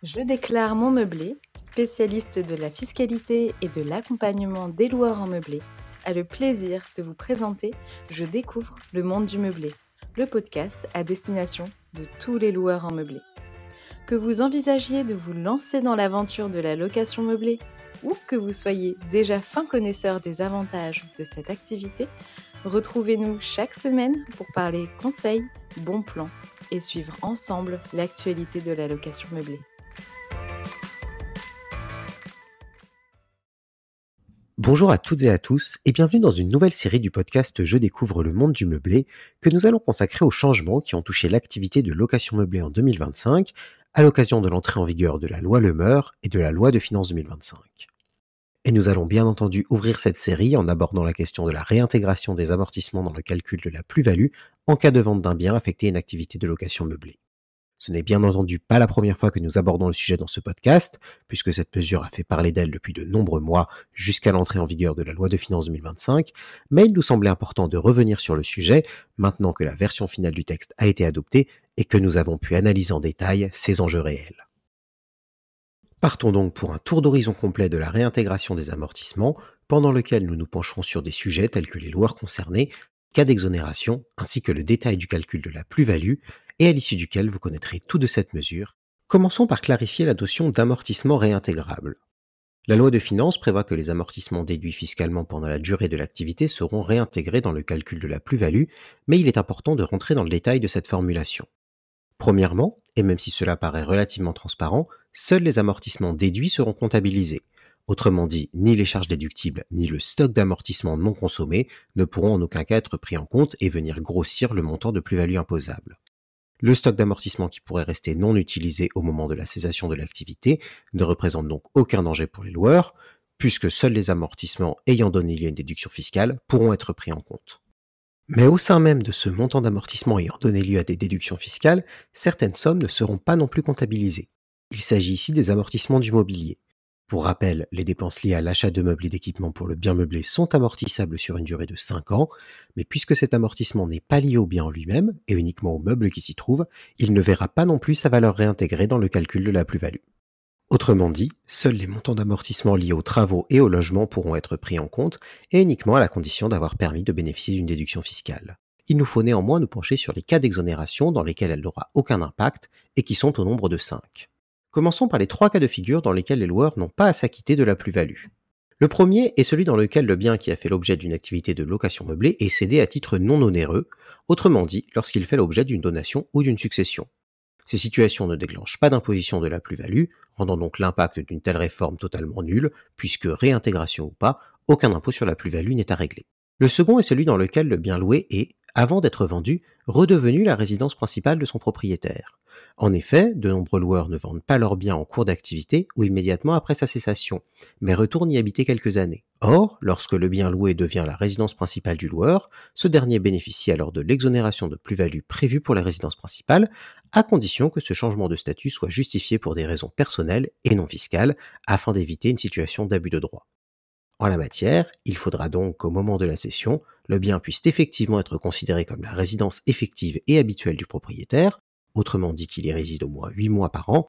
Je déclare mon meublé, spécialiste de la fiscalité et de l'accompagnement des loueurs en meublé, a le plaisir de vous présenter Je découvre le monde du meublé, le podcast à destination de tous les loueurs en meublé. Que vous envisagiez de vous lancer dans l'aventure de la location meublée ou que vous soyez déjà fin connaisseur des avantages de cette activité, retrouvez-nous chaque semaine pour parler conseils, bons plans et suivre ensemble l'actualité de la location meublée. Bonjour à toutes et à tous et bienvenue dans une nouvelle série du podcast Je découvre le monde du meublé que nous allons consacrer aux changements qui ont touché l'activité de location meublée en 2025 à l'occasion de l'entrée en vigueur de la loi Le Meur et de la loi de finances 2025. Et nous allons bien entendu ouvrir cette série en abordant la question de la réintégration des amortissements dans le calcul de la plus-value en cas de vente d'un bien affecté à une activité de location meublée. Ce n'est bien entendu pas la première fois que nous abordons le sujet dans ce podcast, puisque cette mesure a fait parler d'elle depuis de nombreux mois jusqu'à l'entrée en vigueur de la loi de finances 2025, mais il nous semblait important de revenir sur le sujet maintenant que la version finale du texte a été adoptée et que nous avons pu analyser en détail ses enjeux réels. Partons donc pour un tour d'horizon complet de la réintégration des amortissements, pendant lequel nous nous pencherons sur des sujets tels que les loueurs concernés, cas d'exonération, ainsi que le détail du calcul de la plus-value, et à l'issue duquel vous connaîtrez tout de cette mesure. Commençons par clarifier la notion d'amortissement réintégrable. La loi de finances prévoit que les amortissements déduits fiscalement pendant la durée de l'activité seront réintégrés dans le calcul de la plus-value, mais il est important de rentrer dans le détail de cette formulation. Premièrement, et même si cela paraît relativement transparent, seuls les amortissements déduits seront comptabilisés. Autrement dit, ni les charges déductibles, ni le stock d'amortissement non consommé ne pourront en aucun cas être pris en compte et venir grossir le montant de plus-value imposable. Le stock d'amortissement qui pourrait rester non utilisé au moment de la cessation de l'activité ne représente donc aucun danger pour les loueurs, puisque seuls les amortissements ayant donné lieu à une déduction fiscale pourront être pris en compte. Mais au sein même de ce montant d'amortissement ayant donné lieu à des déductions fiscales, certaines sommes ne seront pas non plus comptabilisées. Il s'agit ici des amortissements du mobilier. Pour rappel, les dépenses liées à l'achat de meubles et d'équipements pour le bien meublé sont amortissables sur une durée de 5 ans, mais puisque cet amortissement n'est pas lié au bien en lui-même, et uniquement aux meubles qui s'y trouvent, il ne verra pas non plus sa valeur réintégrée dans le calcul de la plus-value. Autrement dit, seuls les montants d'amortissement liés aux travaux et au logement pourront être pris en compte, et uniquement à la condition d'avoir permis de bénéficier d'une déduction fiscale. Il nous faut néanmoins nous pencher sur les cas d'exonération dans lesquels elle n'aura aucun impact, et qui sont au nombre de 5. Commençons par les 3 cas de figure dans lesquels les loueurs n'ont pas à s'acquitter de la plus-value. Le premier est celui dans lequel le bien qui a fait l'objet d'une activité de location meublée est cédé à titre non onéreux, autrement dit lorsqu'il fait l'objet d'une donation ou d'une succession. Ces situations ne déclenchent pas d'imposition de la plus-value, rendant donc l'impact d'une telle réforme totalement nul, puisque réintégration ou pas, aucun impôt sur la plus-value n'est à régler. Le second est celui dans lequel le bien loué est, avant d'être vendu, redevenu la résidence principale de son propriétaire. En effet, de nombreux loueurs ne vendent pas leur bien en cours d'activité ou immédiatement après sa cessation, mais retournent y habiter quelques années. Or, lorsque le bien loué devient la résidence principale du loueur, ce dernier bénéficie alors de l'exonération de plus-value prévue pour la résidence principale, à condition que ce changement de statut soit justifié pour des raisons personnelles et non fiscales, afin d'éviter une situation d'abus de droit. En la matière, il faudra donc qu'au moment de la cession, le bien puisse effectivement être considéré comme la résidence effective et habituelle du propriétaire, autrement dit qu'il y réside au moins 8 mois par an,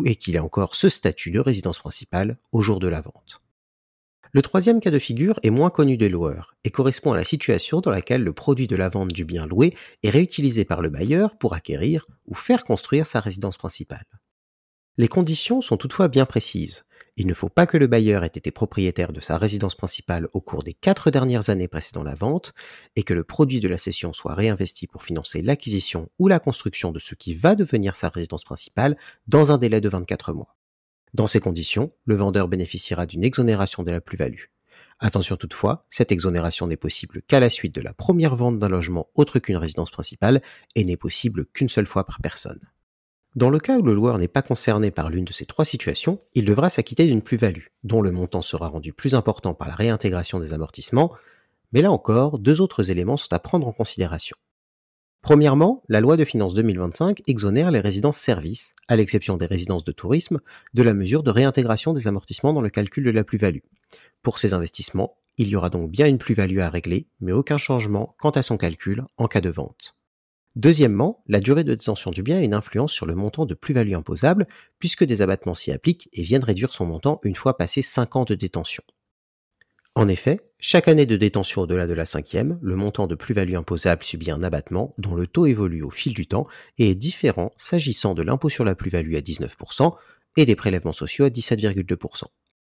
et qu'il ait encore ce statut de résidence principale au jour de la vente. Le troisième cas de figure est moins connu des loueurs et correspond à la situation dans laquelle le produit de la vente du bien loué est réutilisé par le bailleur pour acquérir ou faire construire sa résidence principale. Les conditions sont toutefois bien précises. Il ne faut pas que le bailleur ait été propriétaire de sa résidence principale au cours des 4 dernières années précédant la vente et que le produit de la cession soit réinvesti pour financer l'acquisition ou la construction de ce qui va devenir sa résidence principale dans un délai de 24 mois. Dans ces conditions, le vendeur bénéficiera d'une exonération de la plus-value. Attention toutefois, cette exonération n'est possible qu'à la suite de la première vente d'un logement autre qu'une résidence principale et n'est possible qu'une seule fois par personne. Dans le cas où le loueur n'est pas concerné par l'une de ces 3 situations, il devra s'acquitter d'une plus-value, dont le montant sera rendu plus important par la réintégration des amortissements, mais là encore, 2 autres éléments sont à prendre en considération. Premièrement, la loi de finances 2025 exonère les résidences-services, à l'exception des résidences de tourisme, de la mesure de réintégration des amortissements dans le calcul de la plus-value. Pour ces investissements, il y aura donc bien une plus-value à régler, mais aucun changement quant à son calcul en cas de vente. Deuxièmement, la durée de détention du bien a une influence sur le montant de plus-value imposable, puisque des abattements s'y appliquent et viennent réduire son montant une fois passé 5 ans de détention. En effet, chaque année de détention au-delà de la cinquième, le montant de plus-value imposable subit un abattement dont le taux évolue au fil du temps et est différent s'agissant de l'impôt sur la plus-value à 19% et des prélèvements sociaux à 17,2%.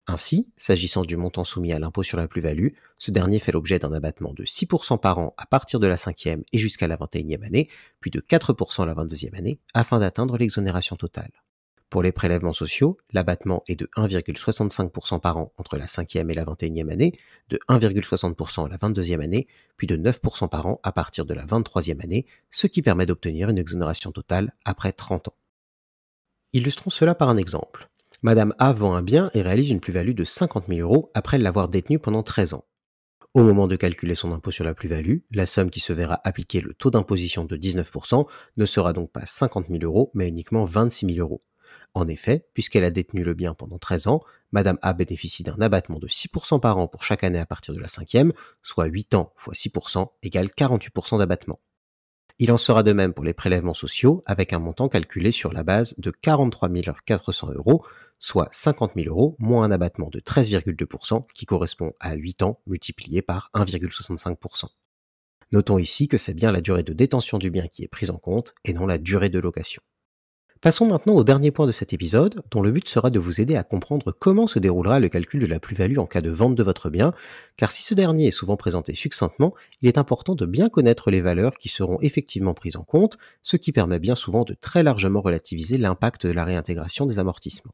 Ainsi, s'agissant du montant soumis à l'impôt sur la plus-value, ce dernier fait l'objet d'un abattement de 6% par an à partir de la cinquième et jusqu'à la 21e année, puis de 4% la 22e année, afin d'atteindre l'exonération totale. Pour les prélèvements sociaux, l'abattement est de 1,65% par an entre la 5e et la 21e année, de 1,60% la 22e année, puis de 9% par an à partir de la 23e année, ce qui permet d'obtenir une exonération totale après 30 ans. Illustrons cela par un exemple. Madame A vend un bien et réalise une plus-value de 50 000 euros après l'avoir détenu pendant 13 ans. Au moment de calculer son impôt sur la plus-value, la somme qui se verra appliquer le taux d'imposition de 19% ne sera donc pas 50 000 euros, mais uniquement 26 000 euros. En effet, puisqu'elle a détenu le bien pendant 13 ans, Madame A bénéficie d'un abattement de 6% par an pour chaque année à partir de la cinquième, soit 8 ans fois 6% égale 48% d'abattement. Il en sera de même pour les prélèvements sociaux, avec un montant calculé sur la base de 43 400 euros, soit 50 000 euros, moins un abattement de 13,2%, qui correspond à 8 ans multiplié par 1,65%. Notons ici que c'est bien la durée de détention du bien qui est prise en compte, et non la durée de location. Passons maintenant au dernier point de cet épisode, dont le but sera de vous aider à comprendre comment se déroulera le calcul de la plus-value en cas de vente de votre bien, car si ce dernier est souvent présenté succinctement, il est important de bien connaître les valeurs qui seront effectivement prises en compte, ce qui permet bien souvent de très largement relativiser l'impact de la réintégration des amortissements.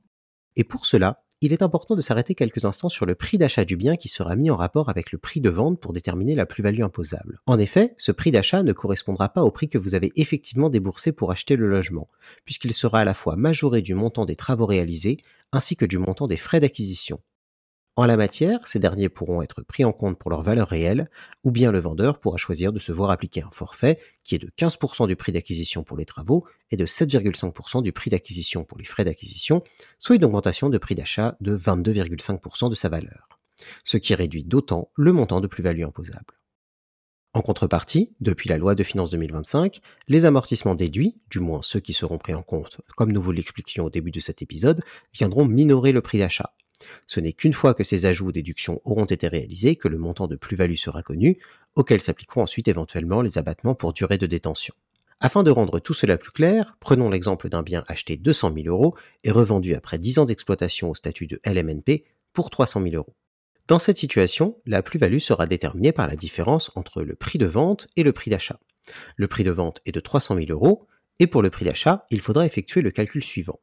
Et pour cela, il est important de s'arrêter quelques instants sur le prix d'achat du bien qui sera mis en rapport avec le prix de vente pour déterminer la plus-value imposable. En effet, ce prix d'achat ne correspondra pas au prix que vous avez effectivement déboursé pour acheter le logement, puisqu'il sera à la fois majoré du montant des travaux réalisés ainsi que du montant des frais d'acquisition. En la matière, ces derniers pourront être pris en compte pour leur valeur réelle, ou bien le vendeur pourra choisir de se voir appliquer un forfait qui est de 15% du prix d'acquisition pour les travaux et de 7,5% du prix d'acquisition pour les frais d'acquisition, soit une augmentation de prix d'achat de 22,5% de sa valeur, ce qui réduit d'autant le montant de plus-value imposable. En contrepartie, depuis la loi de finances 2025, les amortissements déduits, du moins ceux qui seront pris en compte, comme nous vous l'expliquions au début de cet épisode, viendront minorer le prix d'achat. Ce n'est qu'une fois que ces ajouts ou déductions auront été réalisés que le montant de plus-value sera connu, auquel s'appliqueront ensuite éventuellement les abattements pour durée de détention. Afin de rendre tout cela plus clair, prenons l'exemple d'un bien acheté 200 000 euros et revendu après 10 ans d'exploitation au statut de LMNP pour 300 000 euros. Dans cette situation, la plus-value sera déterminée par la différence entre le prix de vente et le prix d'achat. Le prix de vente est de 300 000 euros, et pour le prix d'achat, il faudra effectuer le calcul suivant.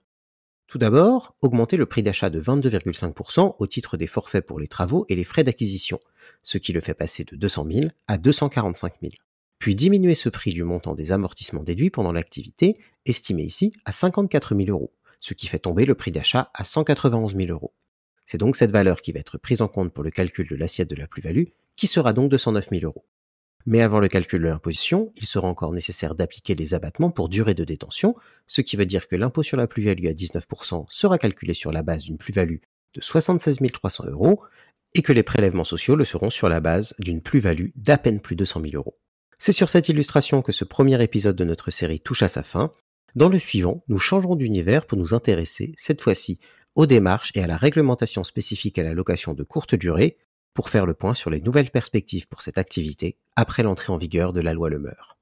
Tout d'abord, augmenter le prix d'achat de 22,5% au titre des forfaits pour les travaux et les frais d'acquisition, ce qui le fait passer de 200 000 à 245 000. Puis diminuer ce prix du montant des amortissements déduits pendant l'activité, estimé ici à 54 000 euros, ce qui fait tomber le prix d'achat à 191 000 euros. C'est donc cette valeur qui va être prise en compte pour le calcul de l'assiette de la plus-value, qui sera donc de 109 000 euros. Mais avant le calcul de l'imposition, il sera encore nécessaire d'appliquer les abattements pour durée de détention, ce qui veut dire que l'impôt sur la plus-value à 19% sera calculé sur la base d'une plus-value de 76 300 euros et que les prélèvements sociaux le seront sur la base d'une plus-value d'à peine plus de 100 000 euros. C'est sur cette illustration que ce premier épisode de notre série touche à sa fin. Dans le suivant, nous changerons d'univers pour nous intéresser, cette fois-ci, aux démarches et à la réglementation spécifique à la location de courte durée, pour faire le point sur les nouvelles perspectives pour cette activité après l'entrée en vigueur de la loi Le Meur.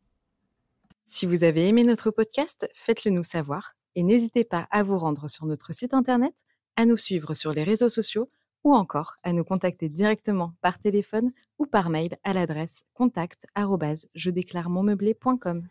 Si vous avez aimé notre podcast, faites-le nous savoir et n'hésitez pas à vous rendre sur notre site internet, à nous suivre sur les réseaux sociaux ou encore à nous contacter directement par téléphone ou par mail à l'adresse contact@jedéclaremonmeublé.com.